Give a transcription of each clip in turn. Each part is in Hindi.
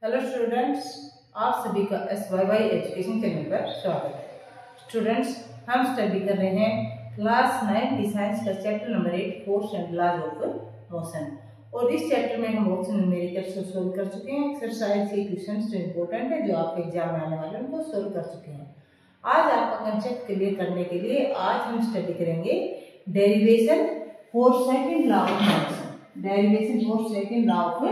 हेलो स्टूडेंट्स, आप सभी का SYY एजुकेशन चैनल पर स्वागत है। स्टूडेंट्स, हम स्टडी कर रहे हैं क्लास 9 की साइंस का chapter number 8 force and laws of motion. और इस चैप्टर में हम बहुत से न्यूमेरिकल्स को सोल्व कर चुके हैं। एक्सरसाइज के क्वेश्चंस जो इंपॉर्टेंट है, जो आपके एग्जाम में आने वाले हैं, उनको सोल्व कर चुके हैं। आज आपका कंसेप्ट क्लियर करने के लिए आज हम स्टडी करेंगे derivation for second law of motion, derivation for second law of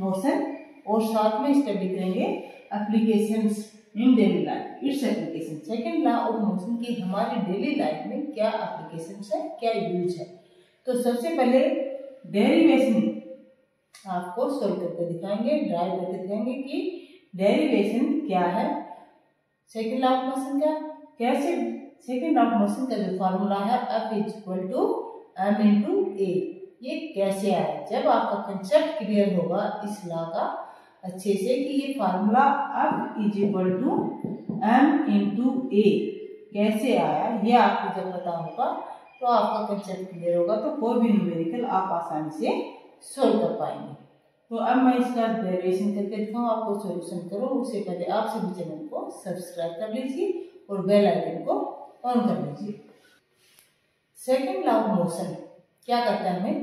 motion, और साथ में स्टडी करेंगे applications in daily life, its application. Second law of motion की हमारी डेली लाइफ में क्या एप्लीकेशंस है, क्या यूज है। तो सबसे पहले डेरिवेशन आपको सोल्व करके दिखाएंगे, ड्राइव करके दिखाएंगे कि डेरिवेशन क्या है, सेकंड लॉ ऑफ मोशन का कैसे, सेकंड लॉ ऑफ मोशन का जो फॉर्मूला है F=m×a, ये कैसे आया। जब आपका कंसेप्ट क्लियर होगा इस लॉ का अच्छे से कि ये फार्मूला F=m×a कैसे आया, ये आपको जब पता होगा तो आपका कंसेप्ट क्लियर होगा, तो कोई भी न्यूमेरिकल आप आसानी से सोल्व कर पाएंगे। तो अब मैं इसका डेरिवेशन करके दिखाऊं, आपको सॉल्यूशन करो उससे पहले आप सभी चैनल को सब्सक्राइब कर लीजिए और बेल आइकन को ऑन कर लीजिए। सेकंड लॉ ऑफ मोशन क्या कहता है हमें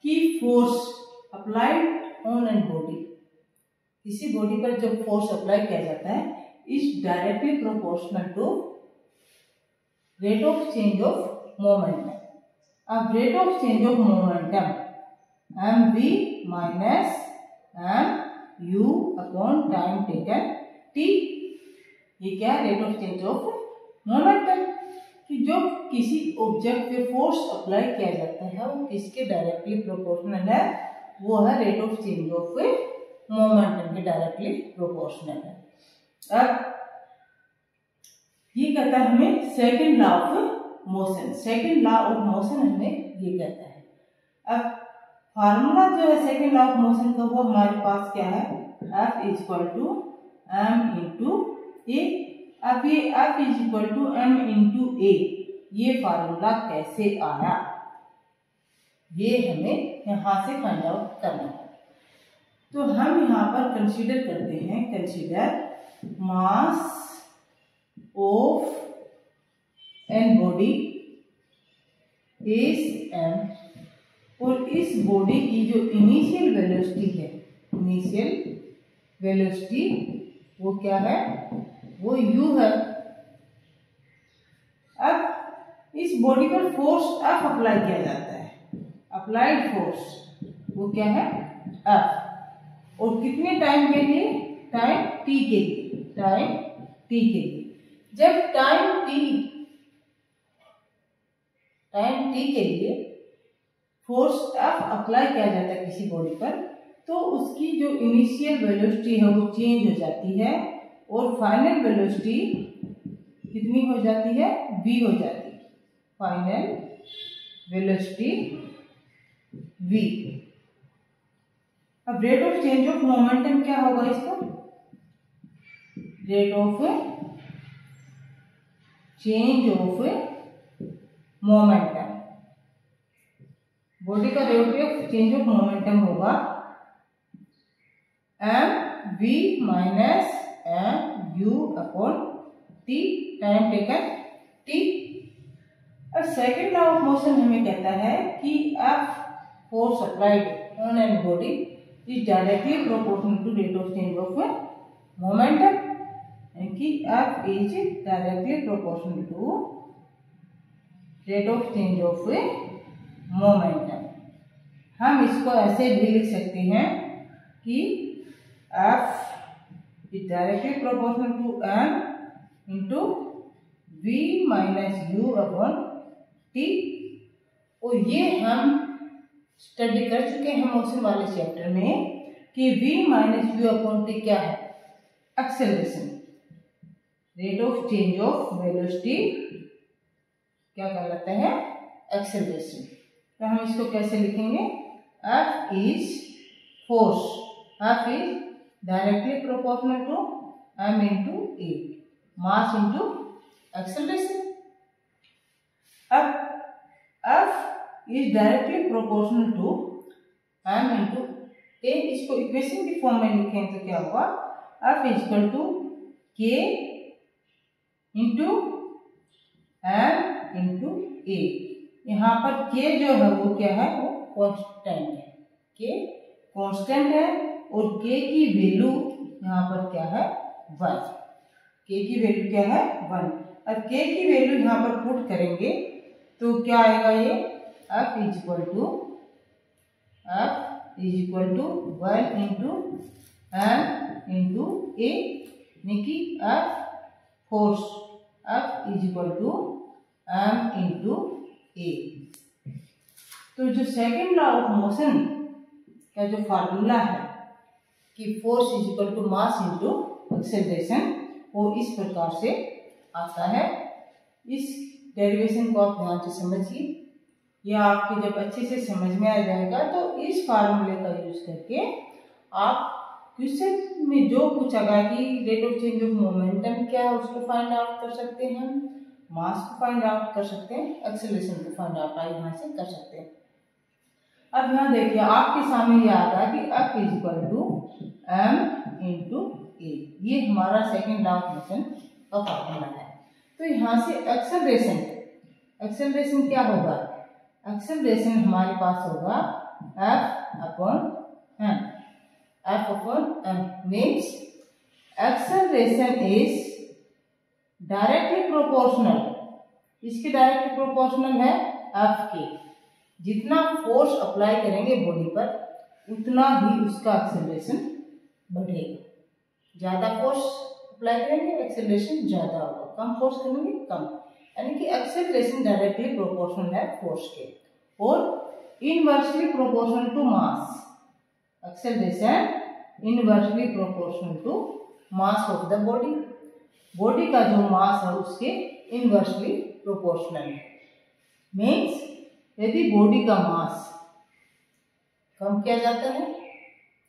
कि force applied on an body, किसी बॉडी पर जब फोर्स अप्लाई किया जाता है is directly proportional to rate of change of momentum. अब rate of change of momentum mv minus mu upon time taken t, ये क्या है, rate of change of momentum. कि जो किसी ऑब्जेक्ट पे फोर्स अप्लाई किया जाता है वो किसके डायरेक्टली प्रोपोर्शनल है, वो है rate of change of momentum के डायरेक्टली प्रोपोर्शनल है। अब ये कहता है हमें second law of motion, second law of motion हमें ये कहता है। अब फार्मूला जो है सेकंड लॉ ऑफ मोशन का वो हमारे पास क्या है, F=m×a। अब ये F=m×a ये फार्मूला कैसे आया, ये हमें यहाँ से फाइंड आउट करना है। तो हम यहाँ पर कंसीडर करते हैं, consider mass of an body is m, और इस बॉडी की जो इनिशियल वेलोसिटी है, इनिशियल वेलोसिटी वो क्या है, वो u है। अब इस बॉडी पर फोर्स F अप्लाई किया जाता है, अप्लाइड फोर्स वो क्या है F, और कितने टाइम के लिए, टाइम t के लिए, टाइम t के लिए। जब टाइम t के लिए फोर्स F अप्लाई किया जाता है किसी बॉडी पर, तो उसकी जो इनिशियल वेलोसिटी है वो चेंज हो जाती है, और फाइनल वेलोसिटी कितनी हो जाती है, v हो जाती है, फाइनल वेलोसिटी v। अब rate of change of momentum क्या होगा इसका, rate of change of momentum, body का rate of change of momentum होगा mv minus mu upon t, time taken t। अब सेकेंड लॉ ऑफ मोशन हमें कहता है कि F force applied on an body is directly proportional to rate of change of momentum, and कि F is directly proportional to rate of change of momentum। हम इसको ऐसे भी लिख सकते हैं कि F is directly proportional to m into v minus u upon t। और ये हम स्टडी कर चुके हैं मोशन वाले चैप्टर में कि v minus you upon T क्या है, acceleration, rate of change of velocity क्या कहलाता है, एक्सेलरेशन। तो हम इसको कैसे लिखेंगे, F is force, F is directly proportional to m into a, mass into acceleration. अब F is directly proportional to m into के इसको इक्वेशन की फॉर्म में लिखें तो क्या होगा, F equal to K into M into A। यहाँ पर K जो है वो क्या है, वो कांस्टेंट है, K कांस्टेंट है और K की वैल्यू यहाँ पर क्या है, 1। K की वैल्यू क्या है, 1। अब K की वैल्यू यहाँ पर पुट करेंगे तो क्या आएगा, ये F is equal to 1 into M into A, यानी कि F force F is equal to M into A। तो जो सेकेंड लॉ ऑफ मोशन का जो फार्मूला है कि force is equal to mass into acceleration, वो इस प्रकार से आता है। इस डेरिवेशन को आप ध्यान से समझिए, यह आपके जब अच्छे से समझ में आ जाएगा तो इस फार्मूले का यूज करके आप क्वेश्चन में जो पूछा गया कि rate of change of momentum क्या है उसको फाइंड आउट कर सकते हैं, मास को फाइंड आउट कर सकते हैं, एक्सेलरेशन को फाइंड आउट यहाँ से कर सकते हैं। अब यहाँ देखिए आपके सामने ये आता है कि F is equal to M into A, ये हमारा सेकेंड लॉ ऑफ मोशन का फार्मूला है। तो यहाँ से एक्सेलरेशन क्या होगा, एक्सेलरेशन हमारे पास होगा F upon M means acceleration is directly proportional, इसकी डायरेक्टली प्रोपोर्शनल है F के। जितना फोर्स अप्लाई करेंगे बॉडी पर उतना ही उसका एक्सेलरेशन बढ़ेगा। ज्यादा फोर्स अप्लाई करेंगे एक्सेलरेशन ज्यादा होगा, कम फोर्स करेंगे कम, यानी कि एक्सेलरेशन डायरेक्टली प्रोपोर्शनल है फोर्स के और inversely proportional to mass. Acceleration inversely proportional to mass of the body, body का जो मास है उसके इनवर्सली प्रोपोर्शनल है। मीन्स यदि बॉडी का मास कम किया जाता है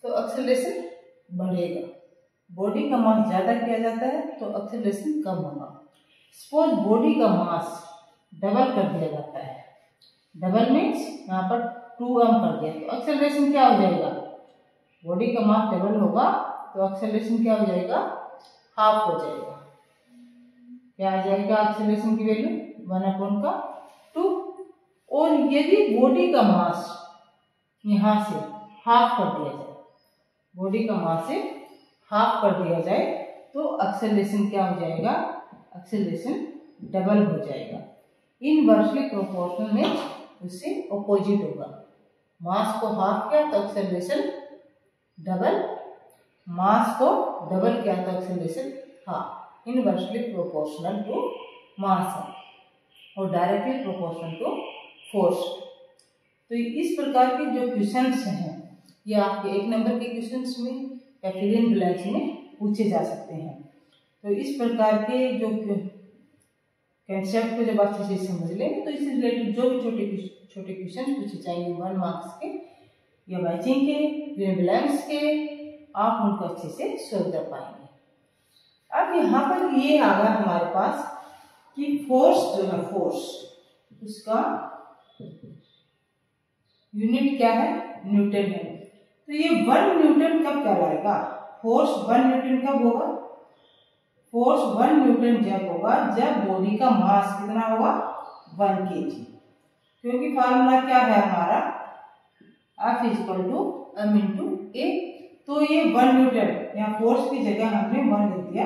तो एक्सेलरेशन बढ़ेगा, बॉडी का मास ज्यादा किया जाता है तो एक्सेलरेशन कम होगा। सपोज बॉडी का मास डबल कर दिया जाता है, डबल मीन्स यहाँ पर 2m कर दिया तो एक्सेलरेशन क्या हो जाएगा, बॉडी का मास डबल होगा तो एक्सेलरेशन क्या हो जाएगा, हाफ हो जाएगा। क्या आ जाएगा एक्सेलरेशन की वैल्यू 1/2। और यदि बॉडी का मास यहाँ से हाफ कर दिया जाए, बॉडी का मास से हाफ कर दिया जाए तो एक्सेलरेशन क्या हो जाएगा, एक्सेलरेशन डबल हो जाएगा। इनवर्सली प्रोपोर्शनल में उससे ऑपोजिट होगा, मास को हाफ किया तो एक्सेलरेशन डबल, मास को डबल किया तो acceleration half. Inversely proportional to mass है और डायरेक्टली प्रोपोर्शनल टू फोर्स। तो इस प्रकार के जो क्वेश्चंस हैं ये आपके 1 नंबर के क्वेश्चंस में या फिर इन ब्लैंक्स में पूछे जा सकते हैं। तो इस प्रकार के जो कंसेप्ट को जब अच्छे से समझ लेंगे तो इससे रिलेटेड जो भी छोटे क्वेश्चन पूछे जाएंगे 1 मार्क्स के या मैचिंग के या ब्लैंक्स के, आप उनको अच्छे से सोल्व कर पाएंगे। अब यहाँ पर ये आ गया हमारे पास कि फोर्स जो है, फोर्स उसका यूनिट क्या है, न्यूटन है। तो ये 1 न्यूटन कब कहलाएगा, फोर्स 1 न्यूटन कब होगा, फोर्स 1 न्यूटन जब होगा जब बॉडी का मास कितना होगा 1 kg, क्योंकि फार्मूला क्या है हमारा F equal to M into A। तो ये 1 न्यूटन, यहाँ फोर्स की जगह हमने 1 लिख दिया,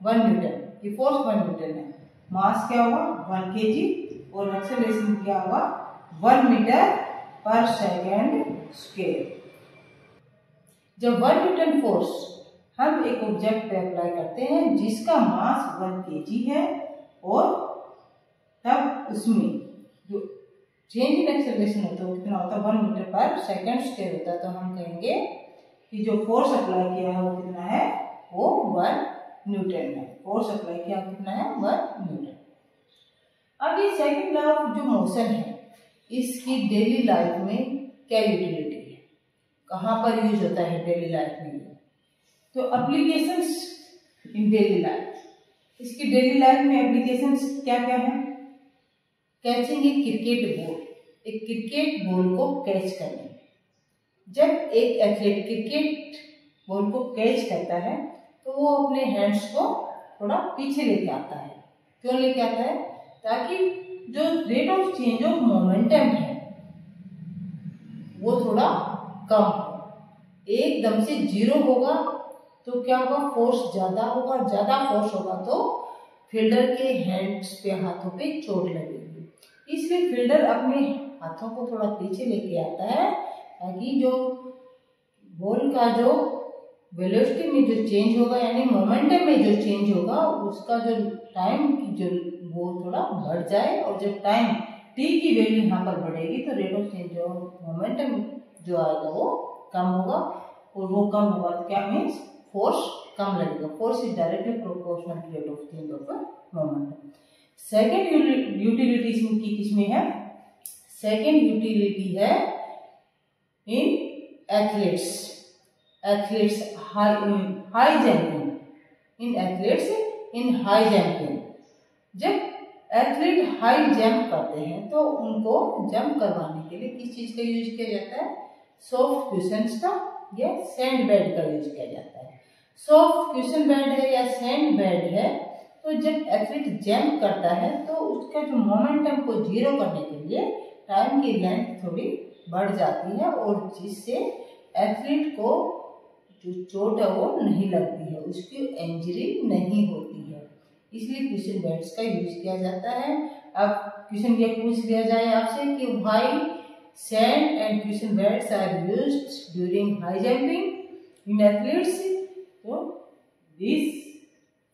1 न्यूटन, ये फोर्स 1 न्यूटन है। मास क्या होगा 1 kg और एक्सेलरेशन क्या होगा 1 मीटर पर सेकेंड स्क्वायर। जब 1 न्यूटन फोर्स हम एक ऑब्जेक्ट पे अप्लाई करते हैं जिसका मास 1 kg है और तब उसमें जो चेंज इन एक्सेलरेशन होता है कितना होता है 1 मीटर पर सेकेंड स्क्वायर होता है, तो हम कहेंगे कि जो फोर्स अप्लाई किया है वो कितना है, वो 1 न्यूटन है। फोर्स अप्लाई किया कितना है 1 न्यूटन। अब ये सेकंड लॉ ऑफ जो मोशन है इसकी डेली लाइफ में क्या यूटिलिटी है, कहाँ पर यूज होता है डेली लाइफ में, तो एप्लीकेशंस इन डेली लाइफ, इसकी डेली लाइफ में एप्लीकेशंस क्या क्या है। कैचिंग ए क्रिकेट बॉल, एक क्रिकेट बॉल को कैच करने, जब एक एथलीट क्रिकेट बॉल को कैच करता है तो वो अपने हैंड्स को थोड़ा पीछे लेके आता है। क्यों लेके आता है? ताकि जो rate of change of momentum है वो थोड़ा कम हो। एकदम से 0 होगा तो क्या होगा, फोर्स ज्यादा होगा, ज्यादा फोर्स होगा तो फील्डर के हैंड्स पे, हाथों पे चोट लगेगी। इसलिए फील्डर अपने हाथों को थोड़ा पीछे लेके आता है ताकि जो बॉल का जो वेलोसिटी में जो चेंज होगा यानी मोमेंटम में जो चेंज होगा उसका जो टाइम की जो वो थोड़ा बढ़ जाए, और जब टाइम टी की वैल्यू यहाँ पर बढ़ेगी तो रेट ऑफ चेंज जो मोमेंटम जो आएगा वो कम होगा, और वो कम होगा तो क्या मीन्स फोर्स कम लगेगा। Force is directly proportional to rate of change of momentum. Second utility की किसमें है? सेकेंड यूटिलिटी है in athletes high jumping. In athletes in high jumping, जब एथलीट हाई जंप करते हैं तो उनको जंप करवाने के लिए किस चीज का यूज किया जाता है? सॉफ्ट क्वेश्चंस का या सैंड बेड का यूज किया जाता है। सॉफ्ट क्वेश्चन बेड है या सैंड बेड है तो जब एथलीट जंप करता है तो उसका जो मोमेंटम को 0 करने के लिए टाइम की लेंथ थोड़ी बढ़ जाती है, और जिससे एथलीट को जो चोट है वो नहीं लगती है, उसकी इंजरी नहीं होती है। इसलिए क्वेश्चन बेड्स का यूज किया जाता है। अब क्वेश्चन ये पूछ लिया जाए आपसे कि why sand and cushion beds are used during high jumping in athletes, तो this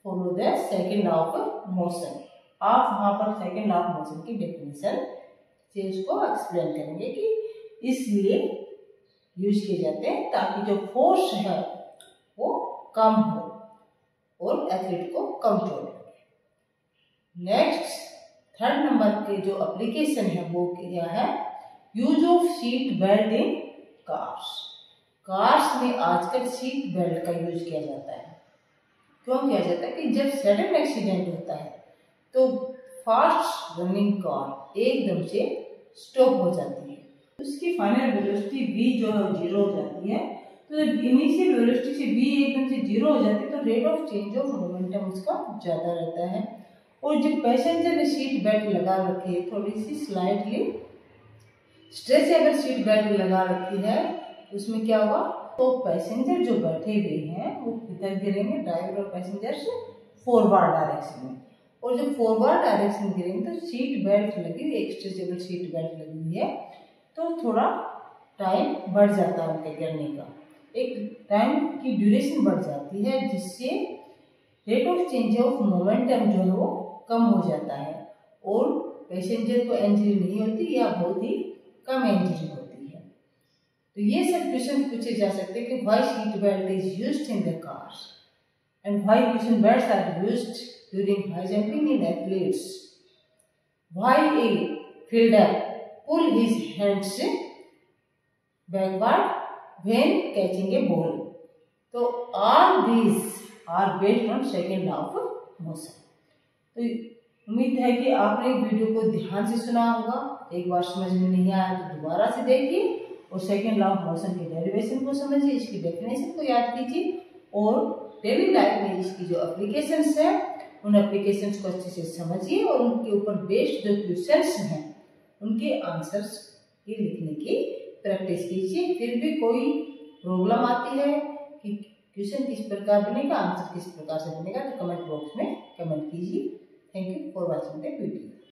follow the second law of motion. आप वहां पर सेकंड लॉ ऑफ मोशन की डेफिनेशन से उसको एक्सप्लेन करेंगे कि इसलिए यूज किए जाते हैं ताकि जो फोर्स है वो कम हो और एथलीट को कम चोट लगे। नेक्स्ट थर्ड नंबर के जो एप्लीकेशन है वो क्या है? Use of seat belt in cars. Cars में आजकल सीट बेल्ट का यूज किया जाता है। क्यों किया जाता है? कि जब सडन एक्सीडेंट होता है तो फास्ट रनिंग कार एकदम से स्टॉप हो जाती है, उसकी फाइनल वेलोसिटी v जो है 0 हो जाती है। तो जब इनिशियल वेलोसिटी से v एकदम से 0 हो जाती है तो rate of change of momentum उसका ज़्यादा रहता है। और जब पैसेंजर ने सीट बेल्ट लगा रखी है, थोड़ी सी स्लाइटली स्ट्रेचेबल सीट बेल्ट लगा रखी है, उसमें क्या होगा, तो पैसेंजर जो बैठे हुए हैं वो किधर गिरेंगे? ड्राइवर और पैसेंजर से फॉरवर्ड डायरेक्शन में। और जब फॉरवर्ड डायरेक्शन गिरेंगे तो सीट बेल्ट लगी हुई, एक स्ट्रेचेबल सीट बेल्ट लगी हुई है, तो थोड़ा टाइम बढ़ जाता है उनके गिरने का, एक टाइम की ड्यूरेशन बढ़ जाती है, जिससे rate of change of momentum जो है वो कम हो जाता है और पैसेंजर को इंजरी नहीं होती या बहुत ही कम इंजरी होती है। तो ये सब क्वेश्चन पूछे जा सकते हैं कि why seat belt is used in the cars and why question belts are used during high jumping in athletes, why a fielder pull his hands backward when catching a ball। तो all these are based on second law of motion। तो उम्मीद है कि आपने वीडियो को ध्यान से सुना होगा। एक बार समझ में नहीं आया तो दोबारा से देखिए और सेकंड लॉ ऑफ मोशन के डेरिवेशन को समझिए, इसकी डेफिनेशन को याद कीजिए और डेली लाइफ में इसकी जो एप्लीकेशंस है उन एप्लीकेशंस को अच्छे से समझिए और उनके ऊपर बेस्ड जो क्वेश्चंस हैं उनके आंसर्स की लिखने की प्रैक्टिस कीजिए। फिर भी कोई प्रॉब्लम आती है कि क्वेश्चन किस प्रकार बनेगा, आंसर किस प्रकार से बनेगा, तो कमेंट बॉक्स में कमेंट कीजिए। Thank you for watching the video.